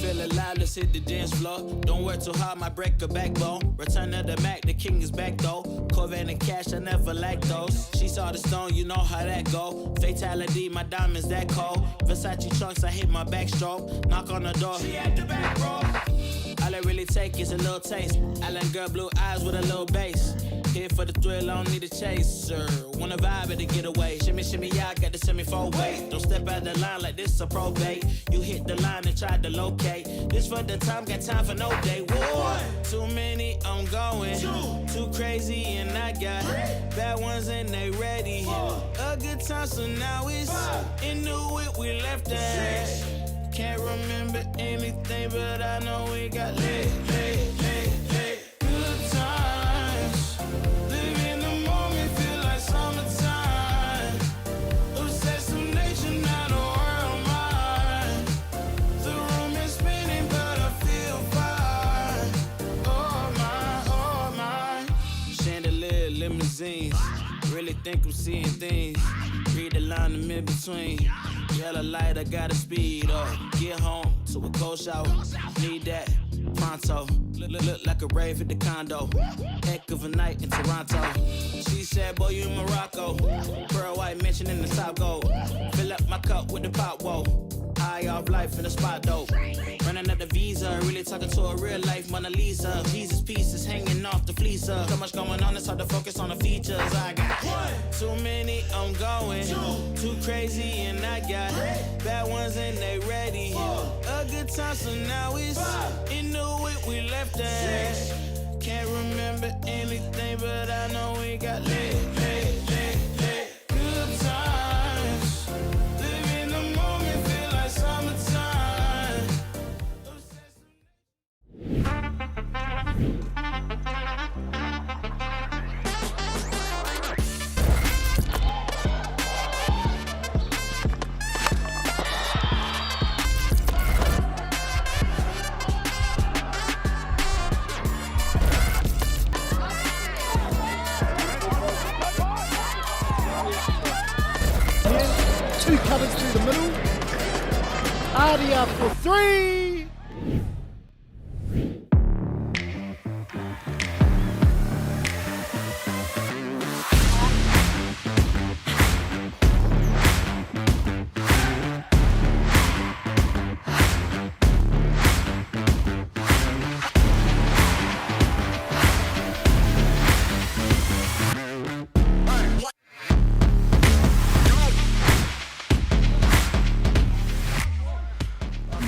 Alive, let's hit the dance floor. Don't work too hard, might break a backbone. Return of the Mac, the king is back though. Corvette and cash, I never lack those. She saw the stone, you know how that go. Fatality, my diamonds that cold. Versace trunks, I hit my backstroke. Knock on the door, she at the back, bro. All I really take is a little taste. Island girl, blue eyes with a little bass. Here for the thrill, I don't need a chaser. Wanna vibe at a getaway. Shimmy, shimmy, yeah, I got the semi-fold weight. Don't step out the line like this a probate. You hit the line and try to locate. This for the time, got time for no day. One, too many, I'm going. Too crazy and I got bad ones and they ready. A good time, so now it's in the whip, we left that. Can't remember anything, but I know we got lit. Good times, live in the moment, feel like summertime. Assassination, not a world mine. The room is spinning, but I feel fine. Oh my. Chandelier, limousines. Really think I'm seeing things. Read the line in mid-between. Yellow light, I gotta speed up. Get home to a cold shower. Need that pronto. Look like a rave at the condo. Heck of a night in Toronto. She said, boy, you in Morocco. Pearl white mention in the top gold. Fill up my cup with the pop, whoa. High off life in the spot, though. Running up the visa, really talking to a real life Mona Lisa. Jesus pieces hanging off the fleecer. So much going on, it's hard to focus on the features. I got too many, I'm going. Too crazy, and I got bad ones and they ready. A good time, so now it's in the whip, we left that. Can't remember anything, but I know we got lit. Good times, live in the moment, feel like summertime. Two cutters through the middle. Artie up for three.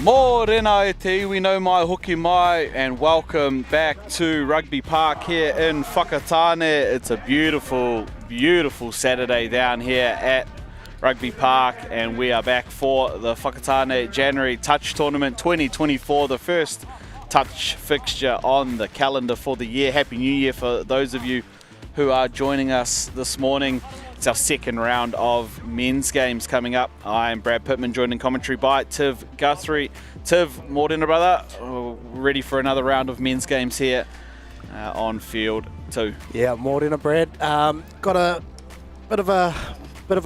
Morena e te iwi no mai hoki mai, and welcome back to Rugby Park here in Whakatane. It's a beautiful, beautiful Saturday down here at Rugby Park, and we are back for the Whakatane January Touch Tournament 2024, the first touch fixture on the calendar for the year. Happy New Year for those of you who are joining us this morning. It's our second round of men's games coming up. I'm Brad Pittman, joined in commentary by Tiv Guthrie. Tiv, morena brother, ready for another round of men's games here on field 2. Yeah, morena Brad. Got a bit of a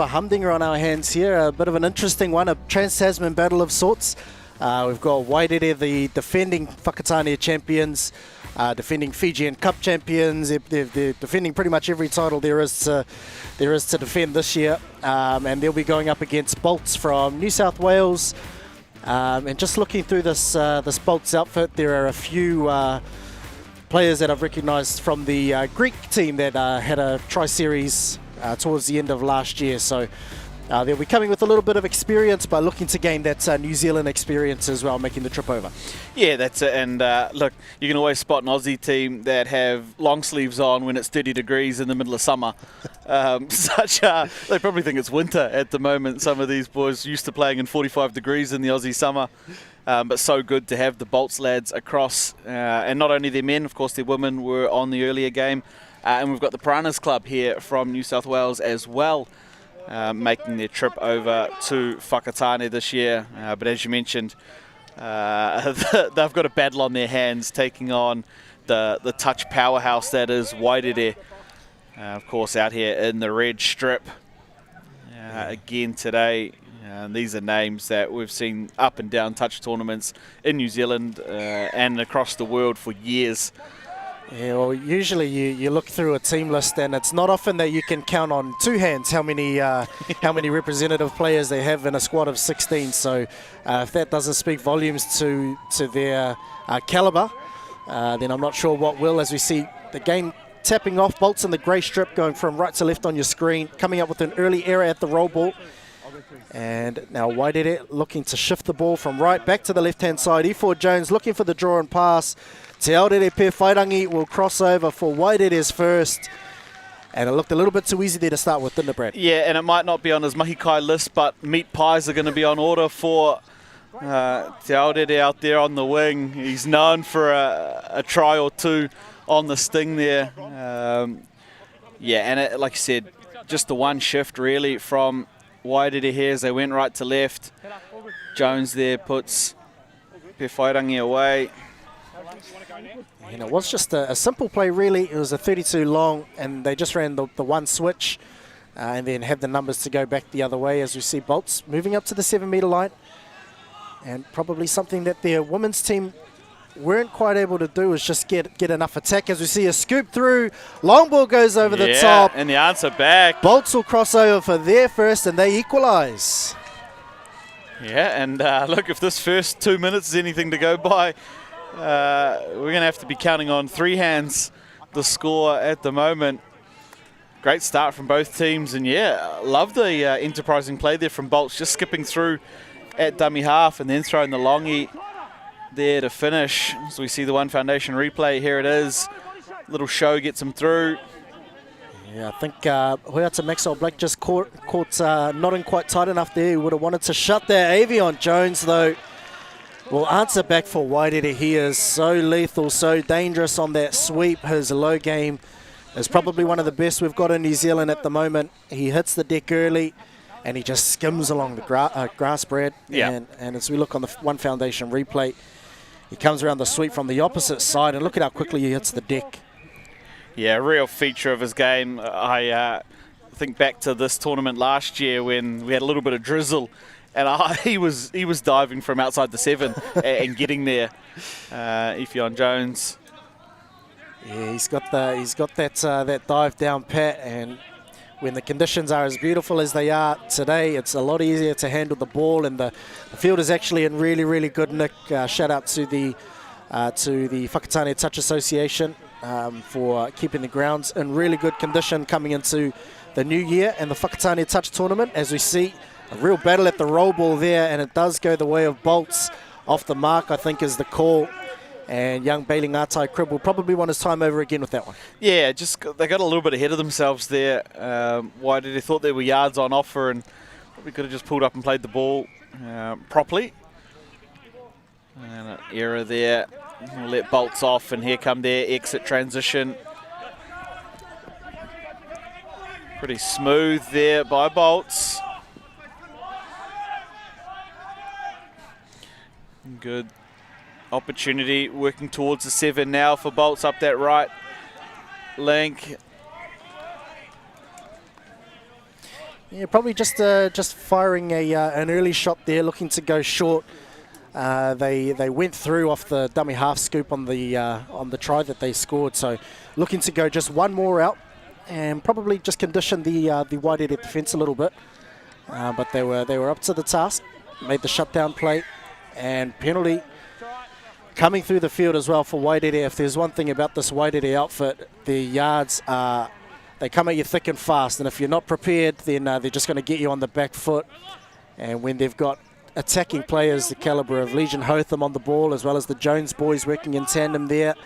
humdinger on our hands here. A bit of an interesting one, a Trans-Tasman battle of sorts. We've got Wairere, the defending Whakatane champions, defending Fijian Cup champions. They're defending pretty much every title there is to defend this year. And they'll be going up against Bolts from New South Wales. And just looking through this Bolts outfit, there are a few players that I've recognised from the Greek team that had a tri-series towards the end of last year. So they'll be coming with a little bit of experience, but looking to gain that New Zealand experience as well, making the trip over. Yeah, that's it. And look, you can always spot an Aussie team that have long sleeves on when it's 30 degrees in the middle of summer. They probably think it's winter at the moment. Some of these boys used to playing in 45 degrees in the Aussie summer. But so good to have the Bolts lads across. And not only their men, of course, their women were on the earlier game. And we've got the Piranhas Club here from New South Wales as well, making their trip over to Whakatane this year. But as you mentioned, they've got a battle on their hands, taking on the touch powerhouse that is Wairere. Of course, out here in the red strip again today. These are names that we've seen up and down touch tournaments in New Zealand and across the world for years. Yeah, well, usually you look through a team list, and it's not often that you can count on two hands how many representative players they have in a squad of 16. So if that doesn't speak volumes to their calibre, then I'm not sure what will, as we see the game tapping off. Bolts in the grey strip going from right to left on your screen, coming up with an early error at the roll ball. And now Wairere looking to shift the ball from right back to the left-hand side. E4 Jones looking for the draw and pass. Te Aorere Pe Whairangi will cross over for Wairere's first. And it looked a little bit too easy there to start with, didn't it, Brad? Yeah, and it might not be on his mahikai list, but meat pies are going to be on order for Te Aorere out there on the wing. He's known for a try or two on the sting there. Yeah, and like you said, just the one shift really from Wairere here as they went right to left. Jones there puts Pe Whairangi away. And it was just a simple play, really. It was a 32 long, and they just ran the one switch and then had the numbers to go back the other way, as we see Bolts moving up to the 7-metre line. And probably something that their women's team weren't quite able to do is just get enough attack. As we see a scoop through, long ball goes over the top. And the answer back. Bolts will cross over for their first, and they equalise. Yeah, and look, if this first 2 minutes is anything to go by, we're going to have to be counting on three hands the score at the moment. Great start from both teams, and yeah, love the enterprising play there from Bolts, just skipping through at dummy half and then throwing the longie there to finish. So we see the One Foundation replay. Here it is. Little show gets him through. Yeah, I think Hoiata Maxwell Black just caught not in quite tight enough there. He would have wanted to shut that. Avion Jones, though, will answer back for Wairere. He is so lethal, so dangerous on that sweep. His low game is probably one of the best we've got in New Zealand at the moment. He hits the deck early, and he just skims along the grass, Brad. Yeah. And as we look on the One Foundation replay, he comes around the sweep from the opposite side, and look at how quickly he hits the deck. Yeah, a real feature of his game. I think back to this tournament last year when we had a little bit of drizzle, and he was diving from outside the 7 and getting there. Avion Jones. Yeah, he's got that dive down pat, and when the conditions are as beautiful as they are today, it's a lot easier to handle the ball, and the field is actually in really, really good nick. Shout out to the Whakatane Touch Association for keeping the grounds in really good condition coming into the new year and the Whakatane Touch tournament. As we see, a real battle at the roll ball there, and it does go the way of Bolts. Off the mark, I think, is the call. And young Bailey Ngatai Cribb will probably want his time over again with that one. Yeah, they got a little bit ahead of themselves there. They thought there were yards on offer, and we could have just pulled up and played the ball properly. And an error there. We'll let Bolts off, and here come their exit transition. Pretty smooth there by Bolts. Good opportunity working towards the 7 now for Bolts up that right link. Yeah, probably just firing an early shot there, looking to go short. They went through off the dummy half scoop on the try that they scored. So looking to go just one more out and probably just condition the Wairereere defence a little bit. But they were up to the task, made the shutdown play, and penalty coming through the field as well for Wairereere. If there's one thing about this Wairereere outfit, the yards are, they come at you thick and fast, and if you're not prepared, then they're just going to get you on the back foot. And when they've got attacking players the calibre of Legion Hotham on the ball, as well as the Jones boys working in tandem there,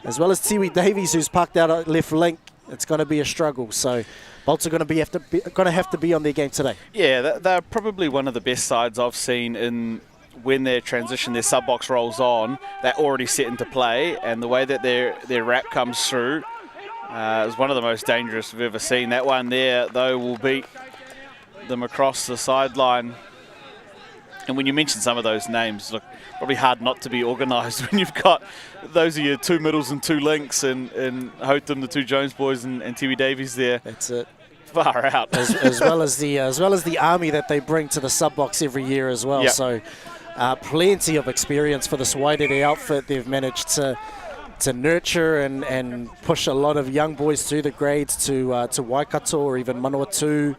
as well as Tiwi Davies, who's parked out at left link, it's going to be a struggle. So Bolts are going to have to be on their game today. Yeah, they're probably one of the best sides I've seen in when they transition their sub-box rolls on. They're already set into play, and the way that their wrap comes through is one of the most dangerous we've ever seen. That one there, though, will beat them across the sideline. And when you mention some of those names, look, probably hard not to be organised when you've got those are your two middles and two links, and Hotham, the two Jones boys, and Tiwi Davies there. That's it. Far out. as well as the army that they bring to the sub box every year as well. Yep. So plenty of experience for this Wairereere outfit. They've managed to nurture and push a lot of young boys through the grades to Waikato or even Manawatu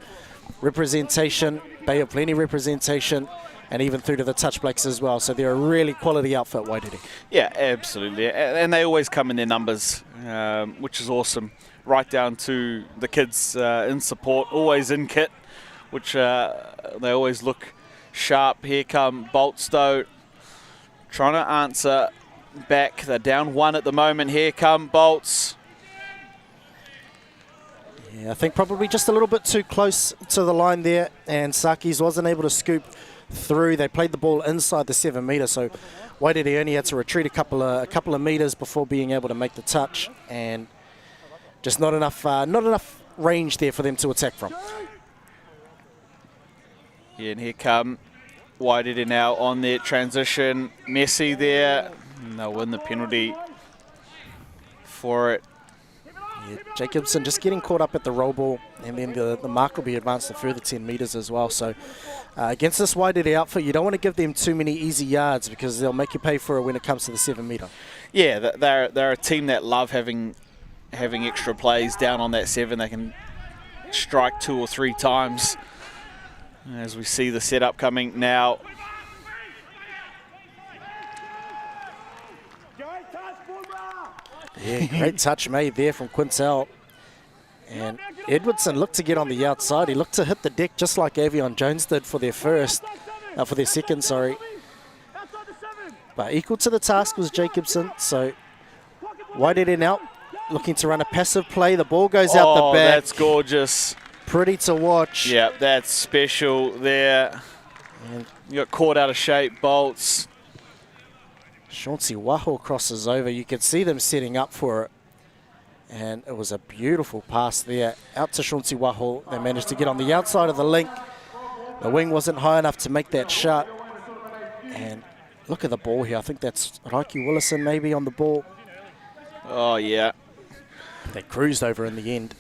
representation, Bay of Plenty representation, and even through to the touch blacks as well. So they're a really quality outfit, Wairereere. Yeah, absolutely. And they always come in their numbers, which is awesome. Right down to the kids in support, always in kit, which they always look sharp. Here come Bolts, though, trying to answer back. They're down one at the moment. Here come Bolts. Yeah, I think probably just a little bit too close to the line there, and Sakis wasn't able to scoop through. They played the ball inside the 7 metre, so Wairereere only had to retreat a couple of metres before being able to make the touch, and just not enough range there for them to attack from. Yeah, and here come Wairereere now on their transition. Messi there, and they'll win the penalty for it. Yeah, Jacobson just getting caught up at the roll ball, and then the mark will be advanced a further 10 metres as well. So against this Wairereere outfit, you don't want to give them too many easy yards because they'll make you pay for it when it comes to the 7 metre. Yeah, they're a team that love having extra plays down on that 7. They can strike 2 or 3 times. As we see the setup coming now. Yeah, great touch made there from Quintel. And Edwardson looked to get on the outside. He looked to hit the deck just like Avion Jones did for their second, sorry. But equal to the task was Jacobson. So Wairereere now looking to run a passive play. The ball goes out the back. That's gorgeous. Pretty to watch. Yeah, that's special there. And You got caught out of shape, Bolts. Chauncey Waho crosses over. You could see them setting up for it. And it was a beautiful pass there. Out to Chauncey Waho. They managed to get on the outside of the link. The wing wasn't high enough to make that shot. And look at the ball here. I think that's Raiki Willison maybe on the ball. Oh, yeah. They cruised over in the end.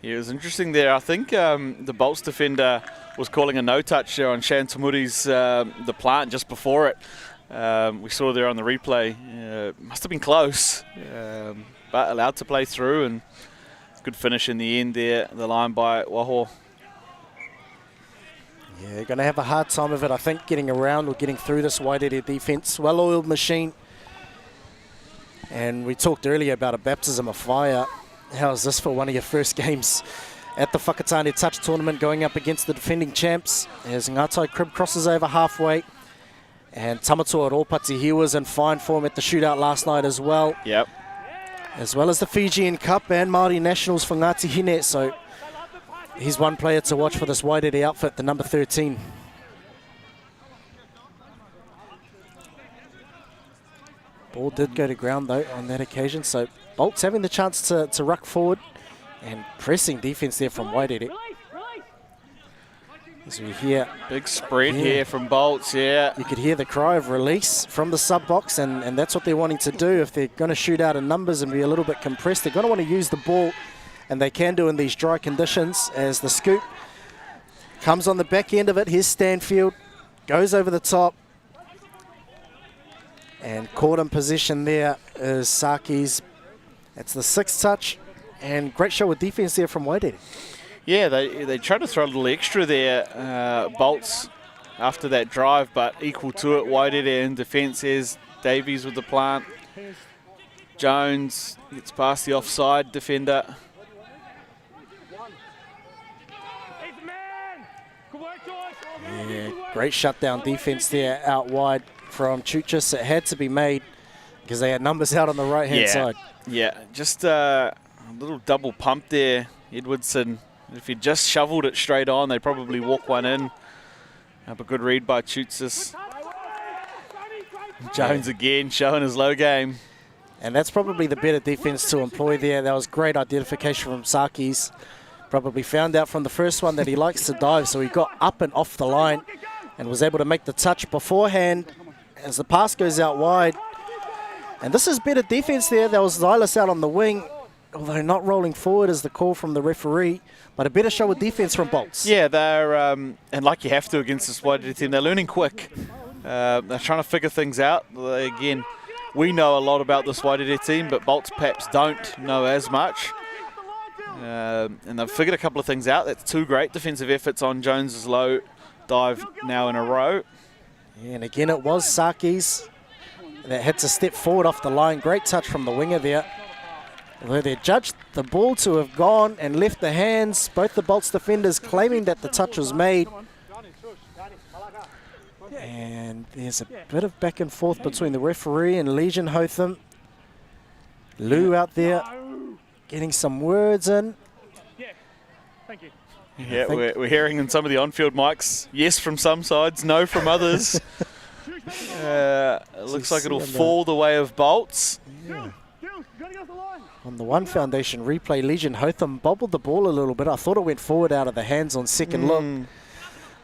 Yeah, it was interesting there. I think the Bolts defender was calling a no-touch there on Shantamuri's the plant just before it. We saw there on the replay. Must have been close, but allowed to play through, and good finish in the end there, the line by Waho. Yeah, they're going to have a hard time of it, I think, getting around or getting through this Wairereere defence. Well-oiled machine. And we talked earlier about a baptism of fire. How is this for one of your first games at the Whakatane Touch Tournament going up against the defending champs? As Ngatai Crib crosses over halfway. And Tamatoa Ropati, he was in fine form at the shootout last night as well. Yep. As well as the Fijian Cup and Māori Nationals for Ngāti Hine. So he's one player to watch for this Wairereere outfit, the number 13. Ball did go to ground though on that occasion. So Bolts having the chance to ruck forward and pressing defence there from Wairereere. As we hear, Big spread here from Bolts, yeah. you could hear the cry of release from the sub box, and that's what they're wanting to do. If they're going to shoot out in numbers and be a little bit compressed, they're going to want to use the ball, and they can do in these dry conditions. As the scoop comes on the back end of it, here's Stanfield. Ball did go to ground though on that occasion. So Bolts having the chance to ruck forward and pressing defence there from Wairereere. As we hear, you could hear the cry of release from the sub box, and that's what they're wanting to do. If they're going to shoot out in numbers and be a little bit compressed, they're going to want to use the ball, and they can do in these dry conditions as the scoop goes over the top. And caught in position there is Saki's. That's the 6th touch. And great show of defense there from Waireere. Yeah, they tried to throw a little extra there, Bolts, after that drive, but equal to it. Waireere in defence is Davies with the plant. Jones gets past the offside defender. Yeah, great shutdown defense there out wide from Chuchis. It had to be made because they had numbers out on the right-hand side. Yeah, just a little double pump there, Edwardson. If he just shoveled it straight on, they'd probably walk one in. A good read by Chuchis. Jones again showing his low game. And that's probably the better defense to employ there. That was great identification from Saki's. Probably found out from the first one that he likes to dive, so he got up and off the line and was able to make the touch beforehand as the pass goes out wide. And this is better defense there. There was Xylis out on the wing, although not rolling forward is the call from the referee, but a better show of defense from Bolts. Yeah, they're, and like you have to against this Waireere team, they're learning quick. They're trying to figure things out. Again, we know a lot about this Waireere team, but Bolts perhaps don't know as much. And they've figured a couple of things out. That's 2 great defensive efforts on Jones's low dive now in a row. Yeah, and again, it was Saki's that had to step forward off the line. Great touch from the winger there. Although they judged the ball to have gone and left the hands, both the Bolts defenders claiming that the touch was made. And there's a bit of back and forth between the referee and Legion Hotham. Lou out there getting some words in. Yeah, we're hearing in some of the on-field mics, yes from some sides, no from others. It looks like it'll fall the way of Bolts. Yeah. On the One Foundation replay, Legion Hotham bobbled the ball a little bit. I thought it went forward out of the hands on second look.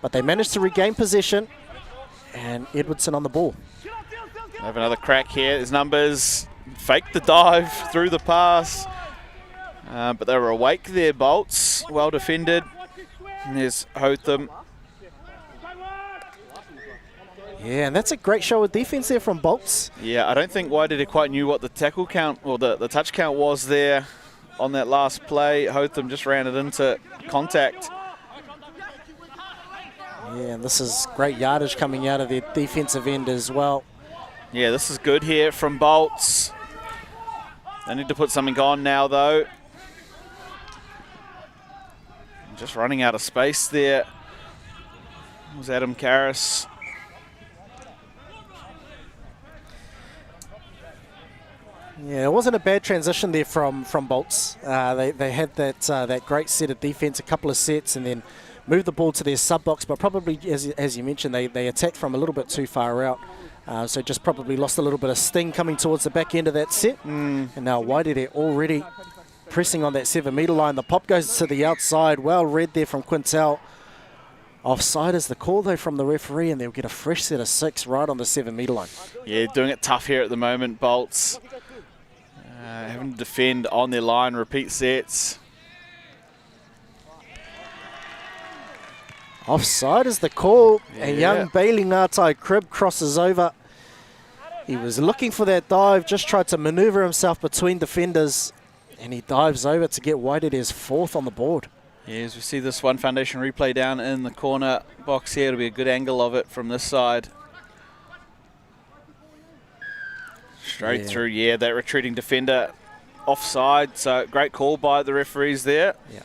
But they managed to regain possession. And Edwardson on the ball. Have another crack here. His numbers fake the dive through the pass. But they were awake there, Bolts. Well defended. And there's Hotham. Yeah, and that's a great show of defense there from Bolts. Yeah, I don't think Waireere quite knew what the tackle count or the touch count was there on that last play. Hotham just ran it into contact. Yeah, and this is great yardage coming out of their defensive end as well. Yeah, this is good here from Bolts. They need to put something on now, though. Just running out of space there. It was Adam Karras. Yeah, it wasn't a bad transition there from Bolts. They had that great set of defense, a couple of sets, and then moved the ball to their sub-box, but probably, as you mentioned, they attacked from a little bit too far out. So just probably lost a little bit of sting coming towards the back end of that set. And now Waireere already pressing on that 7-metre line. The pop goes to the outside. Well read there from Quintel. Offside is the call, though, from the referee, and they'll get a fresh set of 6 right on the 7-metre line. Yeah, doing it tough here at the moment, Bolts. Having to defend on their line, repeat sets. Offside is the call, and young Bailey Ngatai Crib crosses over. He was looking for that dive, just tried to manoeuvre himself between defenders, and he dives over to get Wairere's 4th on the board. Yeah, as we see this One Foundation replay down in the corner box here, it'll be a good angle of it from this side. Straight through, that retreating defender offside, so great call by the referees there. Yeah.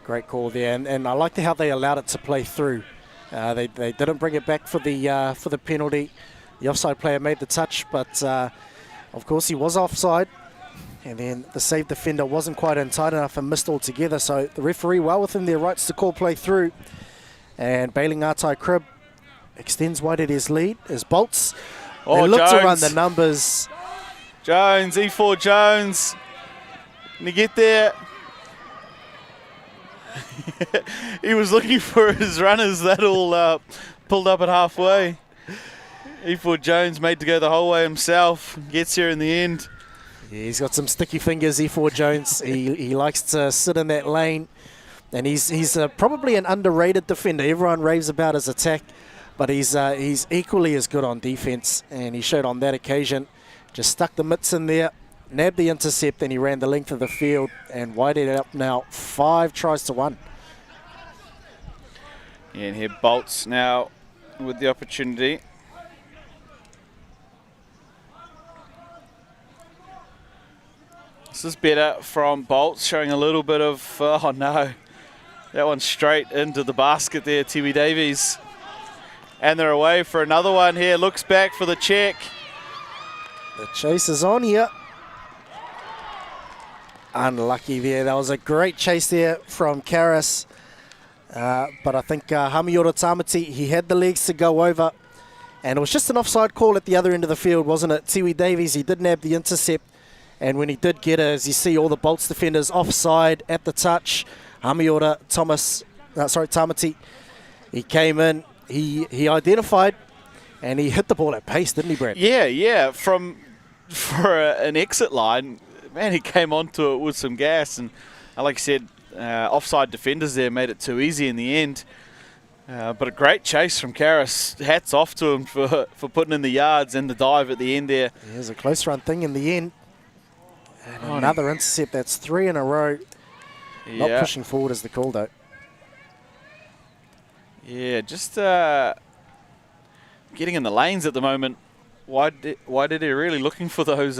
Great call there, and I liked how they allowed it to play through. They didn't bring it back for the penalty. The offside player made the touch, but of course he was offside. And then the save defender wasn't quite in tight enough and missed altogether. So the referee, well within their rights to call play through. And Bailey Ngatai Crib extends Wairere's lead as Bolts. They look to run the numbers. Jones, E4 Jones. Can he get there? He was looking for his runners. That all pulled up at halfway. E4 Jones made to go the whole way himself. Gets here in the end. Yeah, he's got some sticky fingers, E4 Jones. He likes to sit in that lane. And he's probably an underrated defender. Everyone raves about his attack. but he's equally as good on defence, and he showed on that occasion. Just stuck the mitts in there, nabbed the intercept, and he ran the length of the field, and Wairere're up now 5 tries to 1. Yeah, and here Bolts now with the opportunity. This is better from Bolts, showing a little bit of, oh no, that one straight into the basket there, Tiwi Davies. And they're away for another one here, looks back for the check. The chase is on here. Unlucky there. That was a great chase there from Karis. But I think Hamiora Tamati, he had the legs to go over. And it was just an offside call at the other end of the field, wasn't it? Tiwi Davies, he did nab the intercept. And when he did get it, as you see all the Bolts defenders offside at the touch, Hamiora Tamati, he came in, he identified, and he hit the ball at pace, didn't he, Brad? Yeah, for an exit line, man, he came onto it with some gas, and like I said, offside defenders there made it too easy in the end. But a great chase from Karis. Hats off to him for putting in the yards and the dive at the end there. It was a close run thing in the end. And another intercept, that's 3 in a row. Yeah. Not pushing forward as the call, though. Yeah, just getting in the lanes at the moment. Why did he really looking for those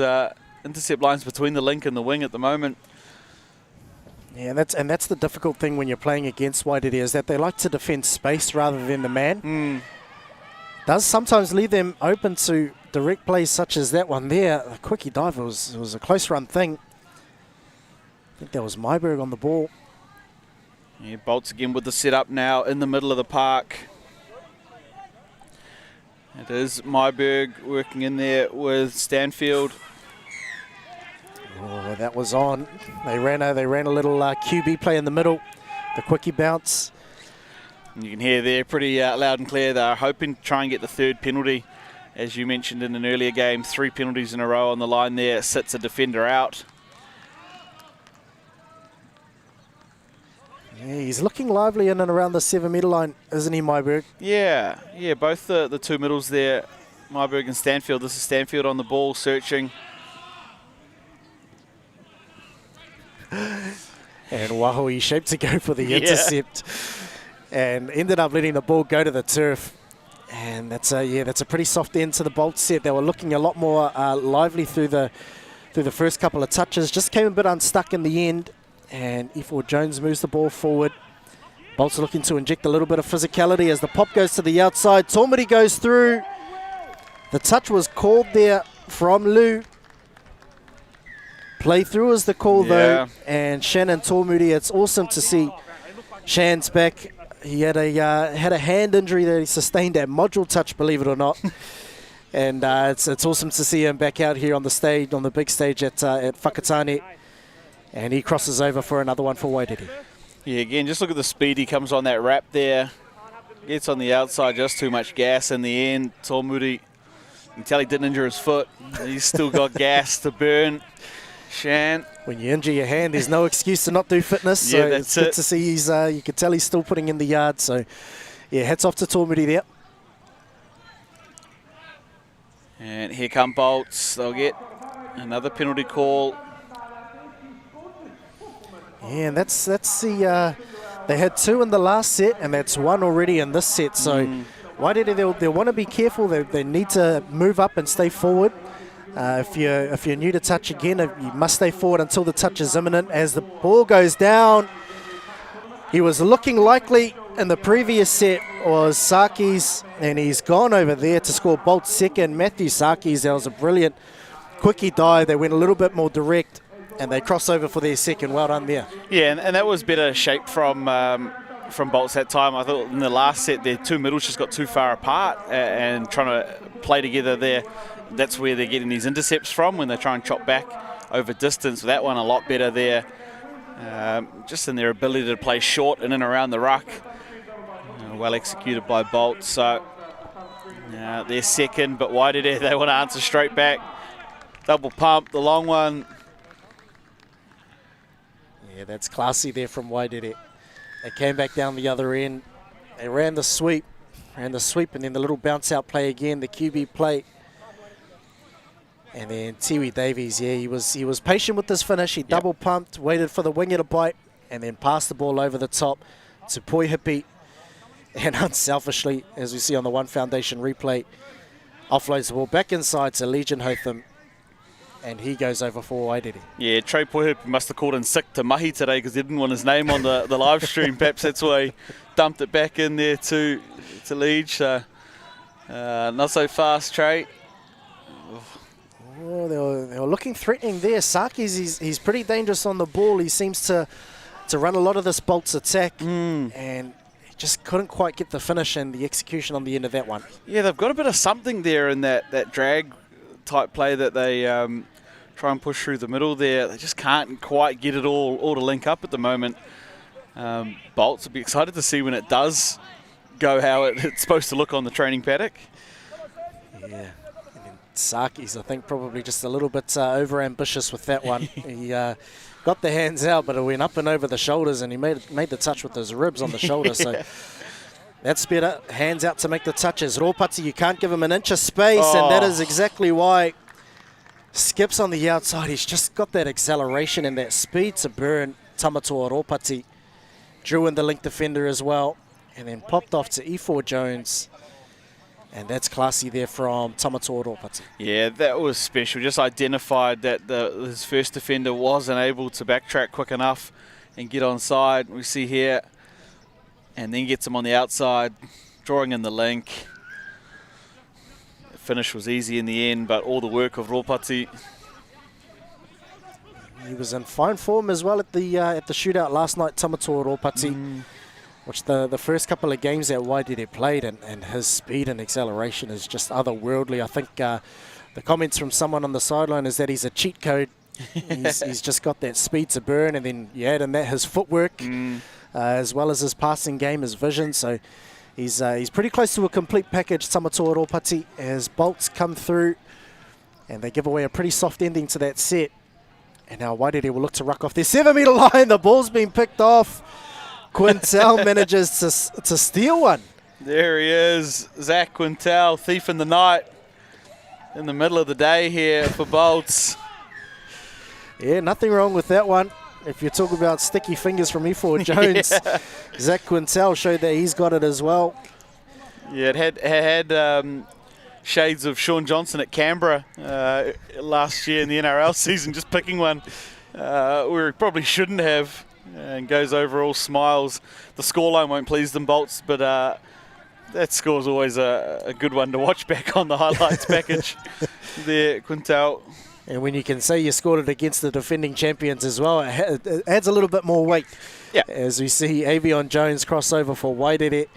intercept lines between the link and the wing at the moment? Yeah, and that's the difficult thing when you're playing against Wairere're, is that they like to defend space rather than the man. Does sometimes leave them open to direct plays such as that one there. A quickie dive, it was a close run thing. I think that was Myberg on the ball. Yeah, Bolts again with the setup now in the middle of the park. It is Myberg working in there with Stanfield. Oh, that was on. They ran a little QB play in the middle. The quickie bounce. And you can hear there pretty loud and clear. They're hoping to try and get the 3rd penalty. As you mentioned in an earlier game, 3 penalties in a row on the line there. Sits a defender out. Yeah, he's looking lively in and around the 7-metre line, isn't he, Myberg? Yeah, both the 2 middles there, Myberg and Stanfield. This is Stanfield on the ball, searching. And Wahui shaped to go for the intercept, and ended up letting the ball go to the turf. And that's a pretty soft end to the Bolt set. They were looking a lot more lively through the first couple of touches. Just came a bit unstuck in the end. And Eford Jones moves the ball forward. Bolts looking to inject a little bit of physicality as the pop goes to the outside. Tormudi goes through. The touch was called there from Lou. Play through is the call though. And Shannon Tormudi, it's awesome to see Shan's back. He had a hand injury that he sustained at module touch, believe it or not. And it's awesome to see him back out here on the stage, on the big stage at Whakatane. And he crosses over for another one for Wairere're. Yeah, again, just look at the speed he comes on that wrap there. Gets on the outside, just too much gas in the end. Tormudi, you can tell he didn't injure his foot. He's still got gas to burn. Shan. When you injure your hand, there's no excuse to not do fitness. So Yeah, that's it's good to see you can tell he's still putting in the yard. So, yeah, hats off to Tormudi there. And here come Bolts. They'll get another penalty call. Yeah, and that's the they had 2 in the last set, and that's 1 already in this set. So Wairere're, they'll want to be careful. They need to move up and stay forward. If you're new to touch again, you must stay forward until the touch is imminent. As the ball goes down, he was looking likely in the previous set was Saki's, and he's gone over there to score Bolt's second. Matthew Saki's, that was a brilliant quickie dive. They went a little bit more direct, and they cross over for their second. Well done there. Yeah, and that was better shape from Bolts that time. I thought in the last set, their 2 middles just got too far apart and trying to play together there. That's where they're getting these intercepts from when they try and chop back over distance. That one a lot better there. Just in their ability to play short in and around the ruck. Well executed by Bolt. So they're second, but Wairere're, they want to answer straight back. Double pump, the long one. Yeah, that's classy there from Wairere're. They came back down the other end. They ran the sweep. and the sweep, and then the little bounce out play again, the QB play. And then Tiwi Davies, yeah, he was patient with this finish. He double pumped, waited for the winger to bite, and then passed the ball over the top to Poihipi. And unselfishly, as we see on the One Foundation replay, offloads the ball back inside to Legion Hotham, and he goes over for Wairere. Yeah, Trey Poihipi must have called in sick to Mahi today because he didn't want his name on the live stream. Perhaps that's why he dumped it back in there to Leeds. So, not so fast, Trey. Oh, they were looking threatening there. Saki's, he's pretty dangerous on the ball. He seems to run a lot of this Bolts attack, and he just couldn't quite get the finish and the execution on the end of that one. Yeah, they've got a bit of something there in that drag type play that they try and push through the middle there. They just can't quite get it all to link up at the moment. Bolts will be excited to see when it does go how it's supposed to look on the training paddock. Yeah. Saki's, I think, probably just a little bit over-ambitious with that one. He got the hands out, but it went up and over the shoulders, and he made the touch with his ribs on the shoulder. So that's better. Hands out to make the touches. Ropati, you can't give him an inch of space, and that is exactly why Skips on the outside. He's just got that acceleration and that speed to burn Tamatoa Ropati. Drew in the link defender as well, and then popped off to E4 Jones. And that's classy there from Tamatoa Ropati. Yeah, that was special. Just identified that his first defender wasn't able to backtrack quick enough and get onside. We see here, and then gets him on the outside, drawing in the link. The finish was easy in the end, but all the work of Ropati. He was in fine form as well at the shootout last night, Tamatoa Ropati. Which the first couple of games that Wairere played, and his speed and acceleration is just otherworldly. I think the comments from someone on the sideline is that he's a cheat code. He's just got that speed to burn, and then you add in that his footwork, as well as his passing game, his vision. So he's pretty close to a complete package, Tamatoa Ropati, as Bolts come through, and they give away a pretty soft ending to that set. And now Wairere will look to ruck off their 7-metre line. The ball's been picked off. Quintel manages to steal one. There he is, Zach Quintel, thief in the night, in the middle of the day here for Bolts. Yeah, nothing wrong with that one. If you talk about sticky fingers from E4 Jones, Zach Quintel showed that he's got it as well. Yeah, it had shades of Sean Johnson at Canberra last year in the NRL season, just picking one where he probably shouldn't have. And goes over all smiles. The scoreline won't please them, Bolts, but that score's always a good one to watch back on the highlights package there, Quintel. And when you can say you scored it against the defending champions as well, it adds a little bit more weight. Yeah. As we see Avion Jones cross over for Wairere.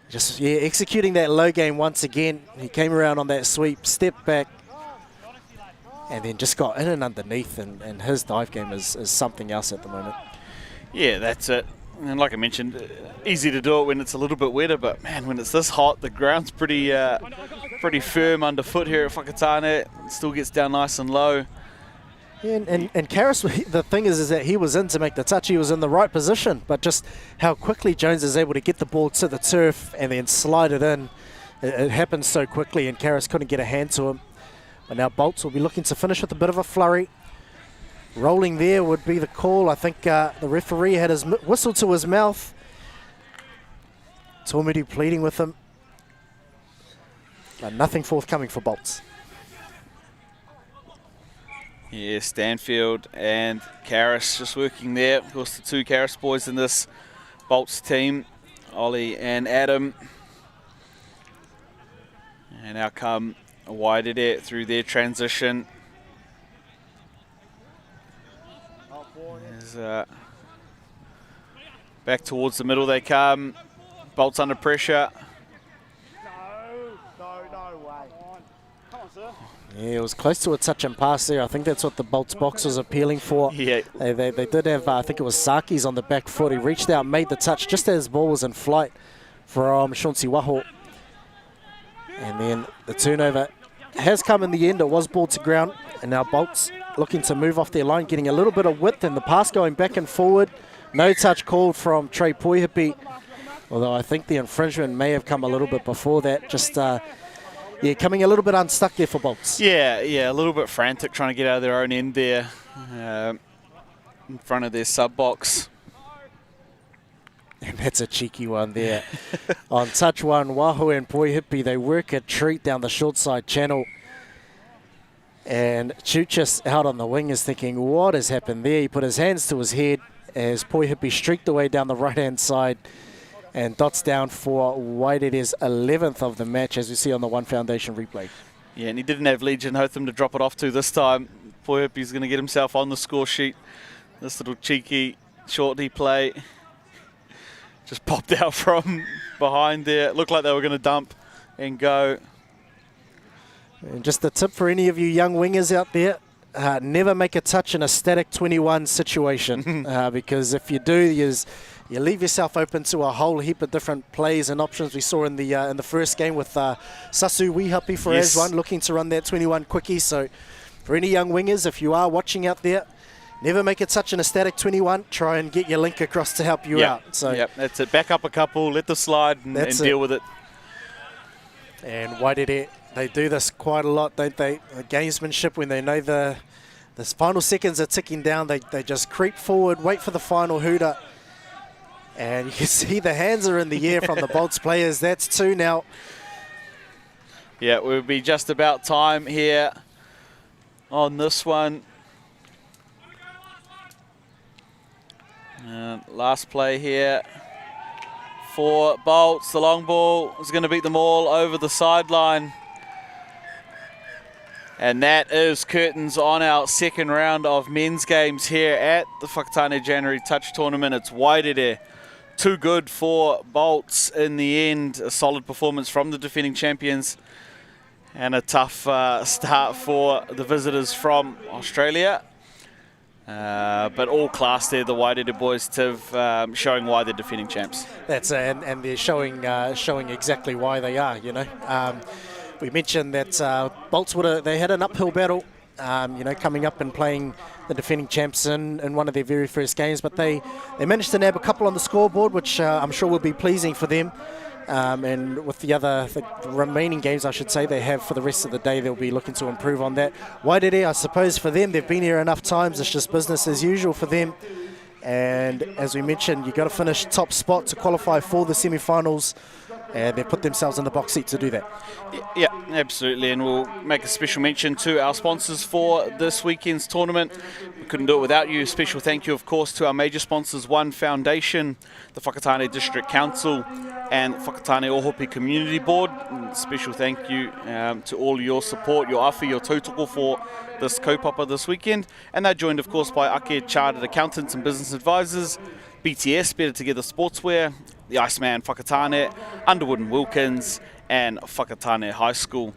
Just executing that low game once again. He came around on that sweep, stepped back, and then just got in and underneath, and his dive game is something else at the moment. Yeah, that's it. And like I mentioned, easy to do it when it's a little bit wetter, but man, when it's this hot, the ground's pretty firm underfoot here at Whakatane. It still gets down nice and low. Yeah, and Karras, the thing is that he was in to make the touch. He was in the right position, but just how quickly Jones is able to get the ball to the turf and then slide it in. It happens so quickly, and Karras couldn't get a hand to him. But now Bolts will be looking to finish with a bit of a flurry. Rolling there would be the call. I think the referee had his whistle to his mouth. Tomiri pleading with him. But nothing forthcoming for Bolts. Yeah, Stanfield and Karras just working there. Of course, the two Karras boys in this Bolts team, Ollie and Adam. And now come Wairere through their transition. Back towards the middle they come. Bolts under pressure. Yeah, it was close to a touch and pass there. I think that's what the Bolts box was appealing for. Yeah. They did have, I think it was Saki's on the back foot. He reached out, made the touch just as the ball was in flight from Shonsi Waho. And then the turnover has come in the end. It was ball to ground. And now Bolts looking to move off their line, getting a little bit of width, and the pass going back and forward. No touch called from Trey Poihipi. Although I think the infringement may have come a little bit before that. Just, yeah, coming a little bit unstuck there for Bolts. Yeah, a little bit frantic trying to get out of their own end there in front of their sub box. And that's a cheeky one there. On touch one, Wahoo and Poihipi, they work a treat down the short side channel. And Chuchis out on the wing is thinking, what has happened there? He put his hands to his head as Poihipi streaked away down the right-hand side and dots down for Wairere's 11th of the match, as we see on the One Foundation replay. Yeah, and he didn't have Legion Hotham to drop it off to this time. Poihipi's going to get himself on the score sheet. This little cheeky shorty play just popped out from behind there. It looked like they were going to dump and go. And just a tip for any of you young wingers out there, never make a touch in a static 21 situation because if you do, you leave yourself open to a whole heap of different plays and options. We saw in the first game with Sasu Wihapi for As1 looking to run that 21 quickie. So for any young wingers, if you are watching out there, never make a touch in a static 21. Try and get your link across to help you out. So that's it. Back up a couple, let the slide and deal with it. And Waireere, they do this quite a lot, don't they? The gamesmanship, when they know the final seconds are ticking down, they just creep forward, wait for the final hooter. And you can see the hands are in the air from the Bolts players. That's two now. Yeah, it would be just about time here on this one. Last play here for Bolts. The long ball is going to beat them all over the sideline. And that is curtains on our second round of men's games here at the Whakatane January Touch Tournament. It's Waireere. Too good for Bolts in the end. A solid performance from the defending champions. And a tough start for the visitors from Australia. But all class there, the Waireere boys, Tiv, showing why they're defending champs. That's and they're showing exactly why they are, you know. We mentioned that Bolts they had an uphill battle, you know, coming up and playing the defending champs in one of their very first games, but they managed to nab a couple on the scoreboard, which I'm sure will be pleasing for them. And with the remaining games, I should say, they have for the rest of the day, they'll be looking to improve on that. Waireere, I suppose for them, they've been here enough times. It's just business as usual for them. And as we mentioned, you've got to finish top spot to qualify for the semi-finals. And they've put themselves in the box seat to do that. Yeah, absolutely. And we'll make a special mention to our sponsors for this weekend's tournament. We couldn't do it without you. Special thank you, of course, to our major sponsors, One Foundation, the Whakatane District Council, and Whakatane Ohope Community Board. And special thank you to all your support, your awhi, your tautoko for this kaupapa this weekend. And they're joined, of course, by Ake Chartered Accountants and Business Advisors, BTS, Better Together Sportswear, the Iceman Whakatane, Underwood and Wilkins, and Whakatane High School.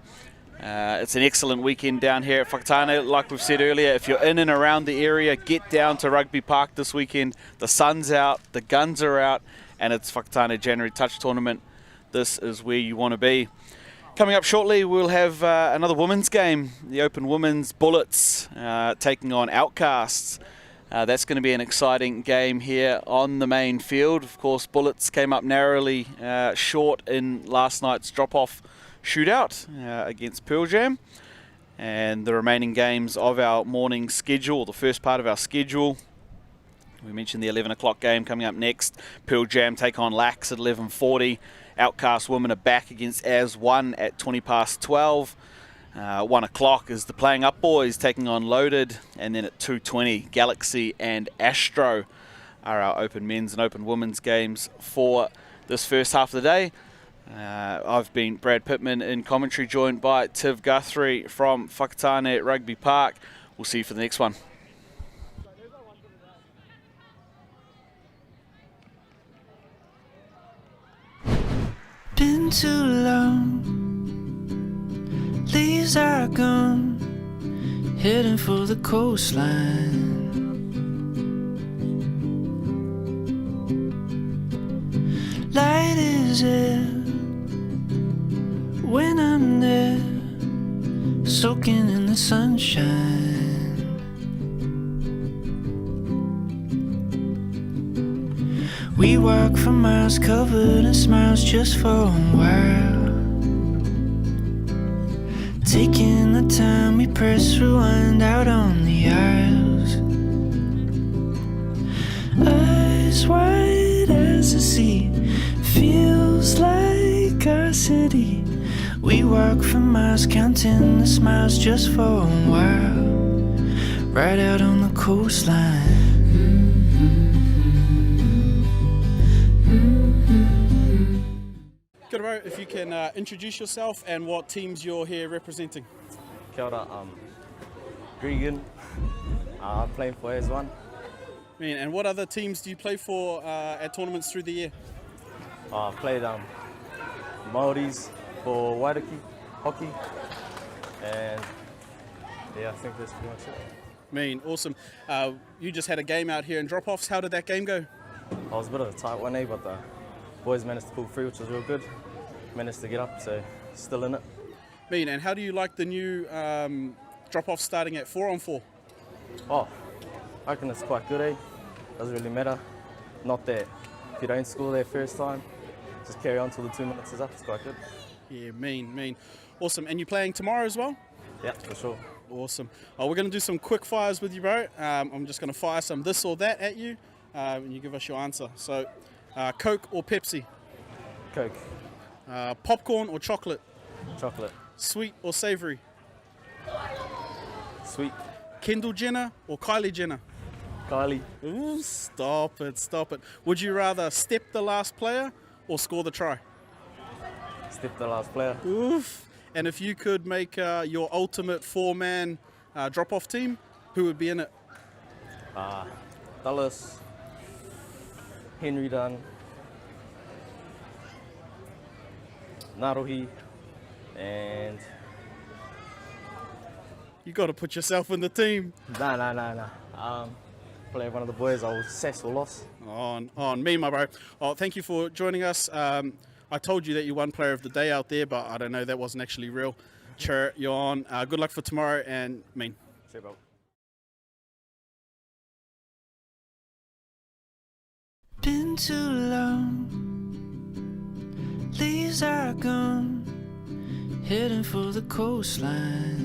It's an excellent weekend down here at Whakatane. Like we've said earlier, if you're in and around the area, get down to Rugby Park this weekend. The sun's out, the guns are out, and it's Whakatane January Touch Tournament. This is where you want to be. Coming up shortly, we'll have another women's game, the Open Women's Bullets taking on Outcasts. That's going to be an exciting game here on the main field. Of course, Bullets came up narrowly short in last night's drop-off shootout against Pearl Jam. And the remaining games of our morning schedule, the first part of our schedule, we mentioned the 11 o'clock game coming up next. Pearl Jam take on Lax at 11:40. Outcast women are back against As1 at 12:20. 1 o'clock is the Playing Up Boys taking on Loaded, and then at 2:20 Galaxy and Astro are our open men's and open women's games for this first half of the day. I've been Brad Pittman in commentary, joined by Tiv Guthrie from Whakatane Rugby Park. We'll see you for the next one. Been too long, leaves are gone, heading for the coastline. Light is there when I'm there, soaking in the sunshine. We walk for miles covered in smiles just for a while. Taking the time, we press rewind out on the aisles. Eyes wide as the sea, feels like our city. We walk for miles, counting the smiles just for a while. Right out on the coastline. Good, bro. If you can introduce yourself and what teams you're here representing. Kia ora, Gregan. I'm playing for AS1. Man, and what other teams do you play for at tournaments through the year? I've played Māoris for WAIRERE hockey, and yeah, I think that's pretty much it. Man, awesome. You just had a game out here in drop-offs. How did that game go? I was a bit of a tight one, but the boys managed to pull through, which was real good. Managed to get up, so still in it. Man, and how do you like the new drop-off starting at 4-on-4? Oh, I reckon it's quite good, Doesn't really matter. Not that if you don't score there first time, just carry on till the 2 minutes is up. It's quite good. Yeah, mean. Awesome. And you playing tomorrow as well? Yeah, for sure. Awesome. We're going to do some quick fires with you, bro. I'm just going to fire some this or that at you, and you give us your answer. So, Coke or Pepsi? Coke. Popcorn or chocolate? Chocolate. Sweet or savory? Sweet. Kendall Jenner or Kylie Jenner? Kylie. Ooh, stop it. Would you rather step the last player or score the try? Step the last player. Oof. And if you could make your ultimate four-man drop-off team, who would be in it? Dallas. Henry Dunn. Narohi. And You got to put yourself in the team. nah. Play one of the boys. I was sass or loss. On me, my bro. Oh, thank you for joining us. I told you that you won Player of the Day out there, but I don't know, that wasn't actually real. Sure, you're on. Good luck for tomorrow, and mean. Sure, bro. Been too long, leaves are gone, heading for the coastline.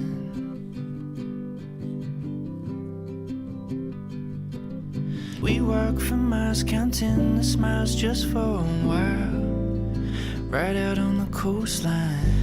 We walk for miles, counting the smiles just for a while. Right out on the coastline.